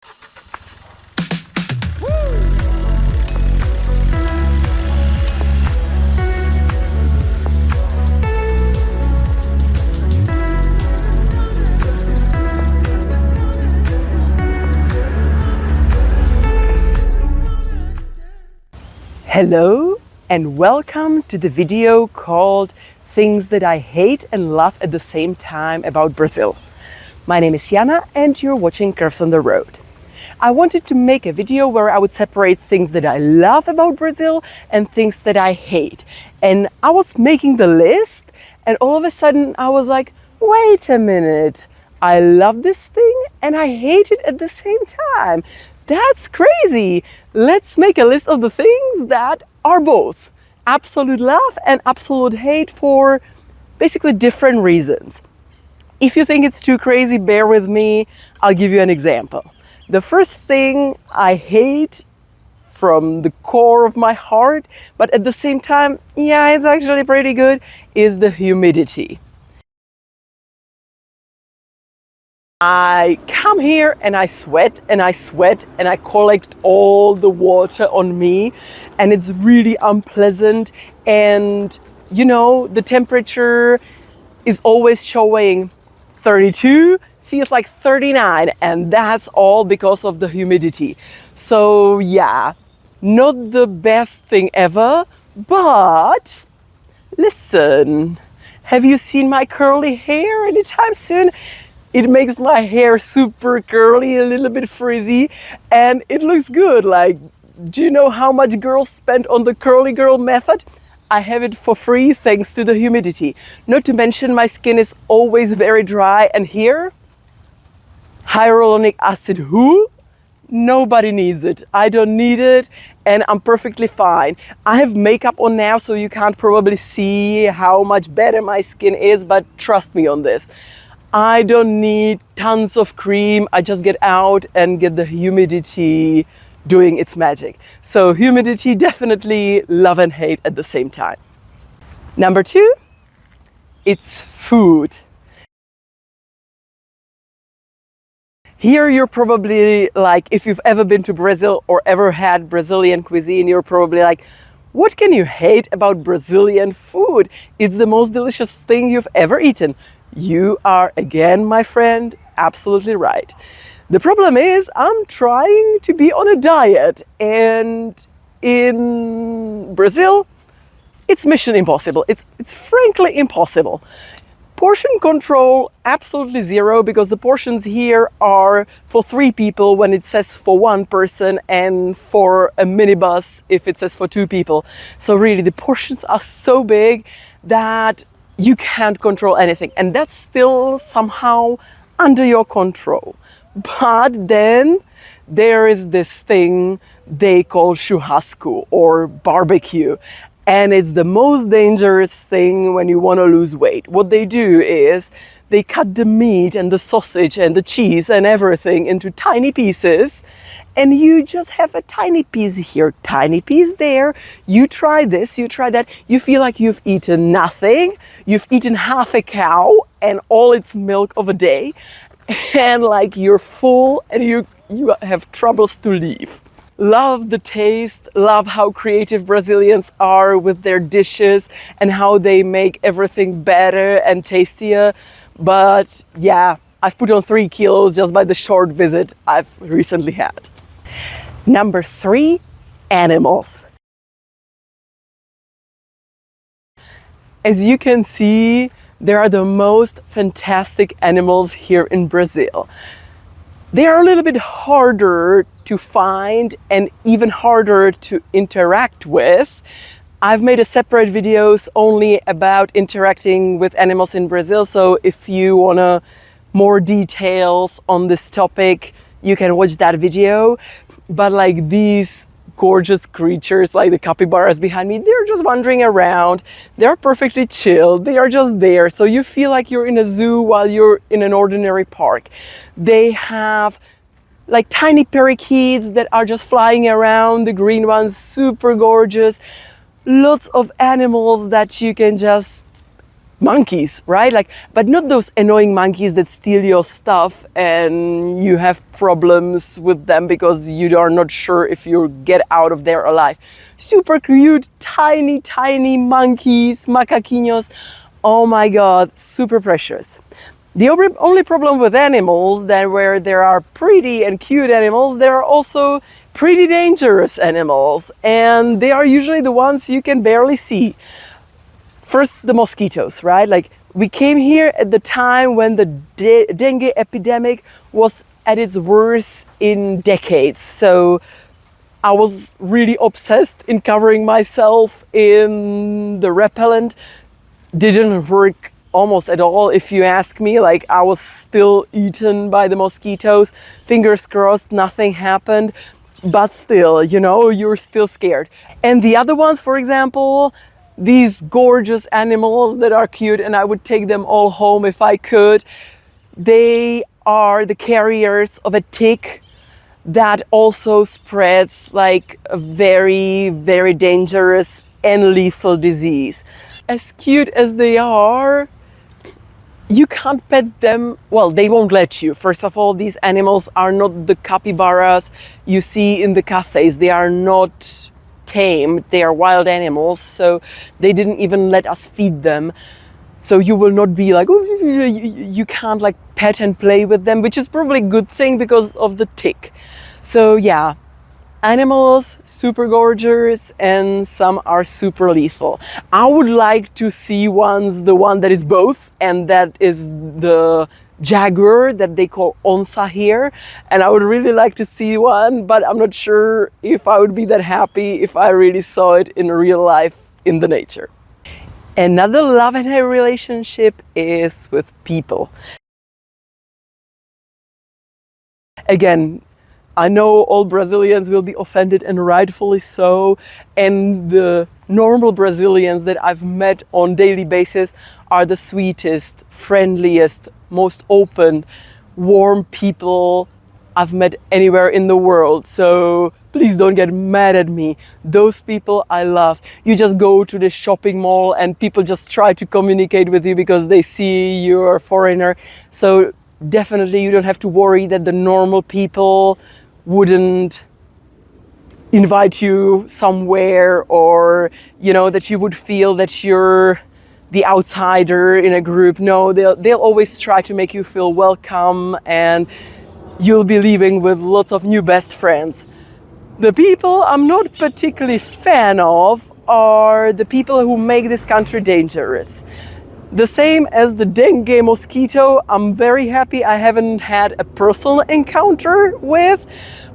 Hello and welcome to the video called Things That I Hate and Love at the Same Time about Brazil. My name is Jana and you're watching Curves on the Road. I wanted to make a video where I would separate things that I love about Brazil and things that I hate. And I was making the list and all of a sudden I was like, wait a minute, I love this thing and I hate it at the same time. That's crazy. Let's make a list of the things that are both absolute love and absolute hate for basically different reasons. If you think it's too crazy, bear with me. I'll give you an example. The first thing I hate from the core of my heart, but at the same time, yeah, it's actually pretty good, is the humidity. I come here and I sweat and I sweat and I collect all the water on me and it's really unpleasant, and you know, the temperature is always showing 32, feels like 39, and that's all because of the humidity. So yeah, not the best thing ever, but listen, have you seen my curly hair anytime soon? It makes my hair super curly, a little bit frizzy, and it looks good. Like, do you know how much girls spend on the curly girl method? I have it for free thanks to the humidity. Not to mention my skin is always very dry, and here, hyaluronic acid who? Nobody needs it. I don't need it and I'm perfectly fine. I have makeup on now, so you can't probably see how much better my skin is, but trust me on this. I don't need tons of cream. I just get out and get the humidity doing its magic. So humidity, definitely love and hate at the same time. Number two, it's food. Here you're probably like, if you've ever been to Brazil or ever had Brazilian cuisine, you're probably like, what can you hate about Brazilian food? It's the most delicious thing you've ever eaten. You are, again, my friend, absolutely right. The problem is I'm trying to be on a diet, and in Brazil, it's mission impossible. It's frankly impossible. Portion control, absolutely zero, because the portions here are for 3 people when it says for 1 person, and for a minibus if it says for 2 people. So really the portions are so big that you can't control anything, and that's still somehow under your control. But then there is this thing they call churrasco or barbecue, and it's the most dangerous thing when you want to lose weight. What they do is they cut the meat and the sausage and the cheese and everything into tiny pieces, and you just have a tiny piece here, tiny piece there. You try this, you try that, you feel like you've eaten nothing. You've eaten half a cow and all its milk of a day, and like you're full and you have troubles to leave. Love the taste, love how creative Brazilians are with their dishes and how they make everything better and tastier. But yeah, I've put on 3 kilos just by the short visit I've recently had. Number 3, animals. As you can see, there are the most fantastic animals here in Brazil. They are a little bit harder to find and even harder to interact with. I've made a separate videos only about interacting with animals in Brazil, so if you want more details on this topic, you can watch that video. But like these gorgeous creatures like the capybaras behind me, they're just wandering around. They're perfectly chill. They are just there. So you feel like you're in a zoo while you're in an ordinary park. They have like tiny parakeets that are just flying around, the green ones, super gorgeous. Lots of animals that you can just monkeys, right? Like, but not those annoying monkeys that steal your stuff and you have problems with them because you are not sure if you'll get out of there alive. Super cute, tiny, tiny monkeys, macaquinhos. Oh my God, super precious. The only problem with animals that where there are pretty and cute animals, there are also pretty dangerous animals, and they are usually the ones you can barely see. First, the mosquitoes, right? Like, we came here at the time when the dengue epidemic was at its worst in decades. So I was really obsessed in covering myself in the repellent. Didn't work almost at all, if you ask me. Like, I was still eaten by the mosquitoes. Fingers crossed, nothing happened. But still, you know, you're still scared. And the other ones, for example, these gorgeous animals that are cute, and I would take them all home if I could. They are the carriers of a tick that also spreads like a very, very dangerous and lethal disease. As cute as they are, you can't pet them. Well, they won't let you. First of all, these animals are not the capybaras you see in the cafes. They are not tame, they are wild animals, so they didn't even let us feed them. So you will not be like, oh, you can't like pet and play with them, which is probably a good thing because of the tick. So yeah, animals, super gorgeous, and some are super lethal. I would like to see the one that is both, and that is the jaguar that they call onça here, and I would really like to see one, but I'm not sure if I would be that happy if I really saw it in real life in the nature. Another love and hate relationship is with people. Again, I know all Brazilians will be offended, and rightfully so, and the normal Brazilians that I've met on daily basis are the sweetest, friendliest, most open, warm people I've met anywhere in the world. So please don't get mad at me. Those people I love. You just go to the shopping mall and people just try to communicate with you because they see you're a foreigner. So definitely you don't have to worry that the normal people wouldn't invite you somewhere, or you know, that you would feel that you're the outsider in a group. No, they'll always try to make you feel welcome, and you'll be leaving with lots of new best friends. The people I'm not particularly fan of are the people who make this country dangerous. The same as the dengue mosquito, I'm very happy I haven't had a personal encounter with,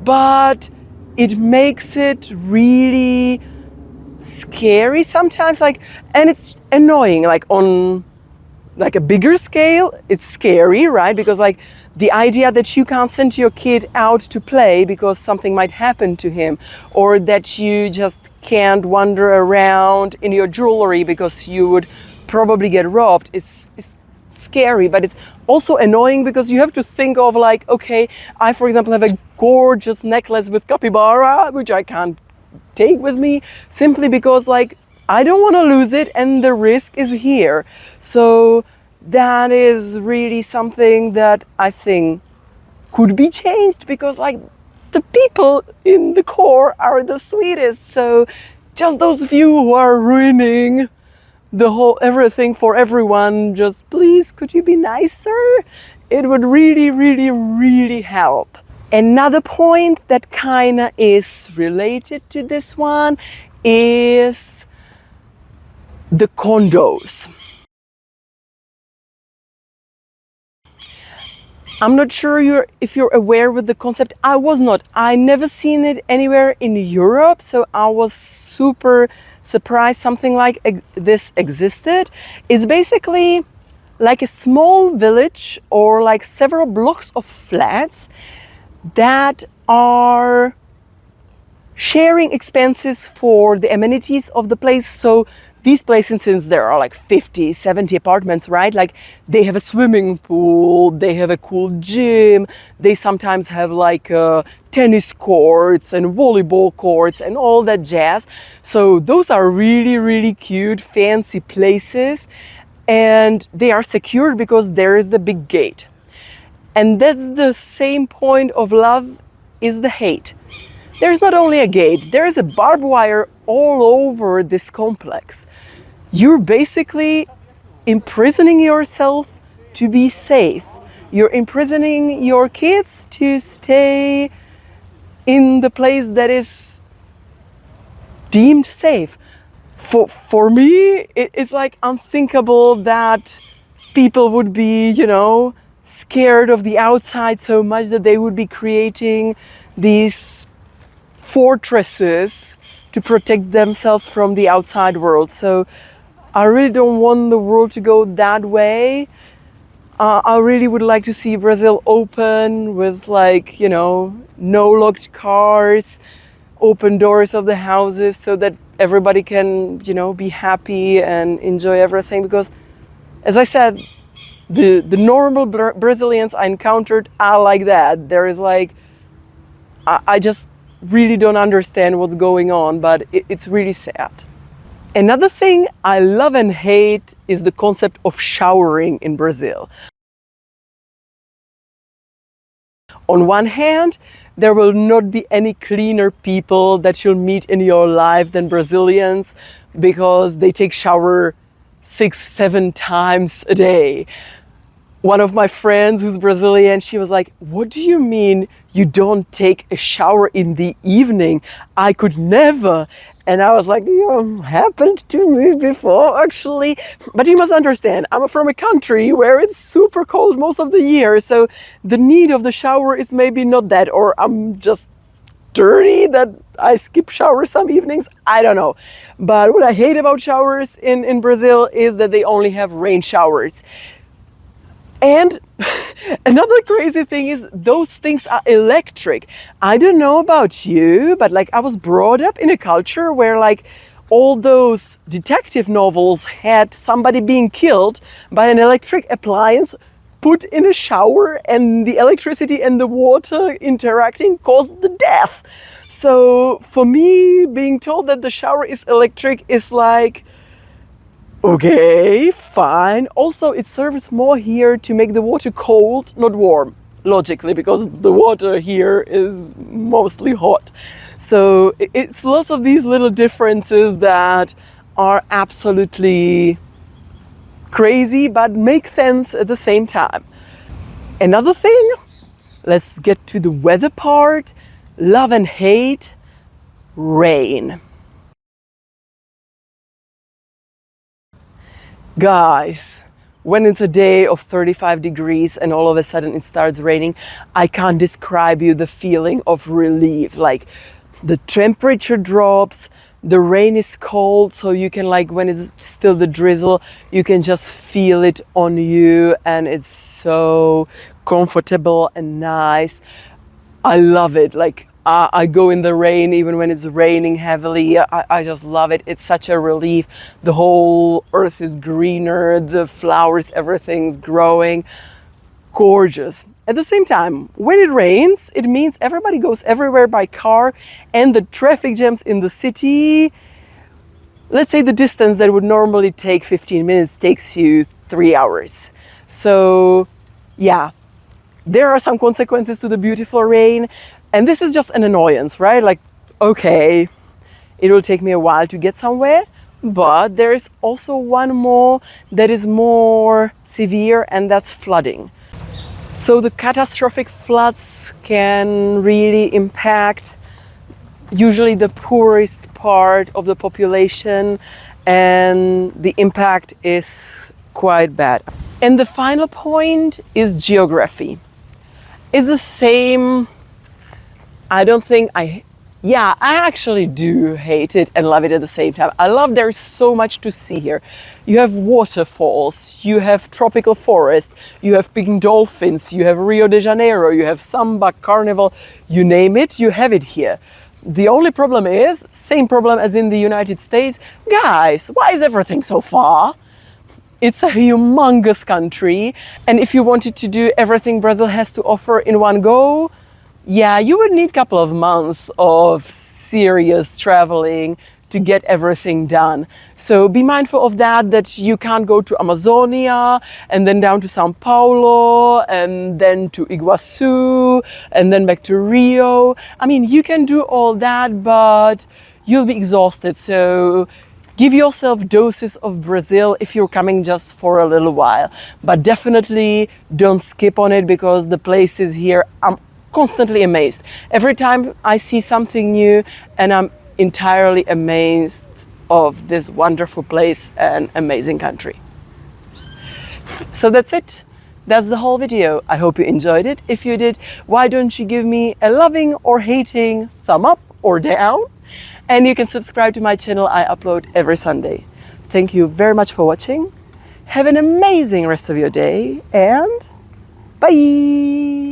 but it makes it really scary sometimes, like, and it's annoying. Like, on like a bigger scale, it's scary, right? Because like the idea that you can't send your kid out to play because something might happen to him, or that you just can't wander around in your jewelry because you would probably get robbed, is scary. But it's also annoying because you have to think of like, okay, I for example have a gorgeous necklace with capybara which I can't take with me simply because like I don't want to lose it and the risk is here. So that is really something that I think could be changed, because like the people in the core are the sweetest. So just those few who are ruining the whole everything for everyone, just please, could you be nicer? It would really, really, really help. Another point that kinda is related to this one is the condos. I'm not sure if you're aware with the concept. I was not. I never seen it anywhere in Europe, so I was super surprised something like this existed. It's basically like a small village or like several blocks of flats that are sharing expenses for the amenities of the place. So these places, since there are like 50, 70 apartments, right? Like they have a swimming pool, they have a cool gym, they sometimes have like tennis courts and volleyball courts and all that jazz. So those are really, really cute, fancy places. and they are secured because there is the big gate. And that's the same point of love is the hate. There's not only a gate, there is a barbed wire all over this complex. You're basically imprisoning yourself to be safe. You're imprisoning your kids to stay in the place that is deemed safe. For me, it's like unthinkable that people would be, scared of the outside so much that they would be creating these fortresses to protect themselves from the outside world. So I really don't want the world to go that way. I really would like to see Brazil open with no locked cars, open doors of the houses so that everybody can, be happy and enjoy everything. Because as I said, the normal Brazilians I encountered are like that. There is I just really don't understand what's going on, but it's really sad. Another thing I love and hate is the concept of showering in Brazil. On one hand, there will not be any cleaner people that you'll meet in your life than Brazilians, because they take shower 6-7 times a day. One of my friends who's Brazilian, she was like, "What do you mean you don't take a shower in the evening? I could never." And I was like, happened to me before actually. But you must understand, I'm from a country where it's super cold most of the year. So the need of the shower is maybe not that, or I'm just dirty that I skip showers some evenings. I don't know. But what I hate about showers in Brazil is that they only have rain showers. And another crazy thing is those things are electric. I don't know about you, but I was brought up in a culture where all those detective novels had somebody being killed by an electric appliance put in a shower, and the electricity and the water interacting caused the death. So for me, being told that the shower is electric is okay, fine. Also, it serves more here to make the water cold, not warm, logically, because the water here is mostly hot. So it's lots of these little differences that are absolutely crazy, but make sense at the same time. Another thing, let's get to the weather part. Love and hate, rain. Guys, when it's a day of 35 degrees and all of a sudden it starts raining, I can't describe you the feeling of relief. The temperature drops, the rain is cold, so you can when it's still the drizzle, you can just feel it on you, and it's so comfortable and nice. I love it. I go in the rain even when it's raining heavily. I just love it. It's such a relief. The whole earth is greener, the flowers, everything's growing. Gorgeous. At the same time, when it rains, it means everybody goes everywhere by car, and the traffic jams in the city, let's say the distance that would normally take 15 minutes takes you 3 hours. So yeah, there are some consequences to the beautiful rain. And this is just an annoyance, right? Okay, it will take me a while to get somewhere, but there's also one more that is more severe, and that's flooding. So the catastrophic floods can really impact usually the poorest part of the population, and the impact is quite bad. And the final point is geography. It's the same. I actually do hate it and love it at the same time. I love there's so much to see here. You have waterfalls, you have tropical forest, you have pink dolphins, you have Rio de Janeiro, you have samba, carnival, you name it, you have it here. The only problem is, same problem as in the United States, guys, why is everything so far? It's a humongous country, and if you wanted to do everything Brazil has to offer in one go, yeah, you would need a couple of months of serious traveling to get everything done. So be mindful of that you can't go to Amazonia and then down to Sao Paulo and then to Iguazu and then back to Rio. I mean, you can do all that, but you'll be exhausted. So give yourself doses of Brazil if you're coming just for a little while. But definitely don't skip on it, because the places here, I'm constantly amazed. Every time I see something new, and I'm entirely amazed of this wonderful place and amazing country. So that's it. That's the whole video. I hope you enjoyed it. If you did, why don't you give me a loving or hating thumb up or down? And you can subscribe to my channel. I upload every Sunday. Thank you very much for watching. Have an amazing rest of your day, and bye!